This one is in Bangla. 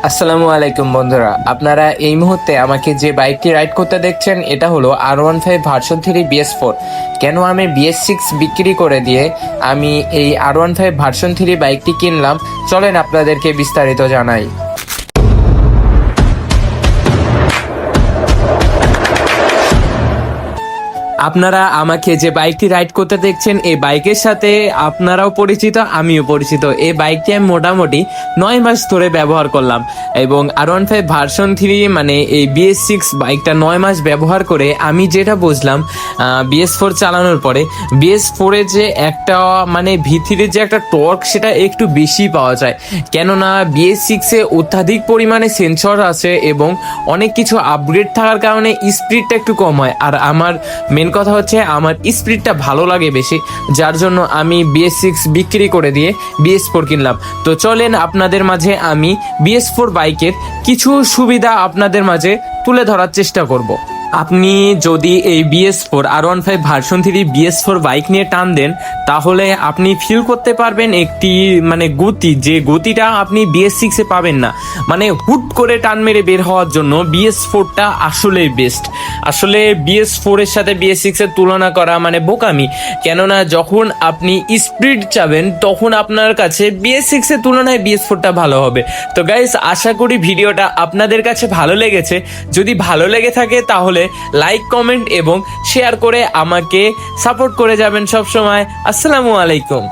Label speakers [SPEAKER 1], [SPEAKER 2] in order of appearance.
[SPEAKER 1] আসসালামু আলাইকুম বন্ধুরা, আপনারা এই মুহূর্তে আমাকে যে বাইকটি রাইড করতে দেখছেন এটা হলো R15 ভার্সন 3 BS4। কেন আমি BS6 বিক্রি করে দিয়ে আমি এই R15 ভার্সন 3 বাইকটি কিনলাম, চলেন আপনাদেরকে বিস্তারিত জানাই। আপনারা আমাকে যে বাইকটি রাইড করতে দেখছেন এই বাইকের সাথে আপনারাও পরিচিত, আমিও পরিচিত। এই বাইকটি আমি মোটামুটি 9 মাস ধরে ব্যবহার করলাম এবং R15 ভার্সন 3 মানে এই BS6 বাইকটা 9 মাস ব্যবহার করে আমি যেটা বুঝলাম, BS4 চালানোর পরে BS4-এ যে একটা মানে V3-র যে একটা টর্ক সেটা একটু বেশি পাওয়া যায়, কেননা BS6-এ অত্যাধিক পরিমাণে সেন্সর আছে এবং অনেক কিছু আপগ্রেড থাকার কারণে স্পিডটা একটু কম হয়। আর আমার মেন কথা হচ্ছে আমার স্পিডটা ভালো লাগে বেশি, যার জন্য আমি BS6 বিক্রি করে দিয়ে BS4 কিনলাম। তো চলেন আপনাদের মাঝে আমি BS4 বাইকের কিছু সুবিধা আপনাদের মাঝে তুলে ধরার চেষ্টা করব। আপনি যদি এই BS4 R15 version 3 BS4 bike নিয়ে টান দেন, তাহলে আপনি ফিল করতে পারবেন একটি মানে গতি, যে গতিটা আপনি BS6-এ পাবেন না। মানে হুট করে টান মেরে বের হওয়ার জন্য BS4টা আসলেই বেস্ট। আসলে BS4-এর সাথে BS6-এর তুলনা করা মানে বোকামি, কেননা যখন আপনি স্পিড চাবেন তখন আপনার কাছে BS6-এর তুলনায় BS4টা ভালো হবে। তো গাইস, আশা করি ভিডিওটা আপনাদের কাছে ভালো লেগেছে। যদি ভালো লেগে থাকে তাহলে লাইক, কমেন্ট এবং শেয়ার করে আমাকে সাপোর্ট করে যাবেন সব সময়। আসসালামু আলাইকুম।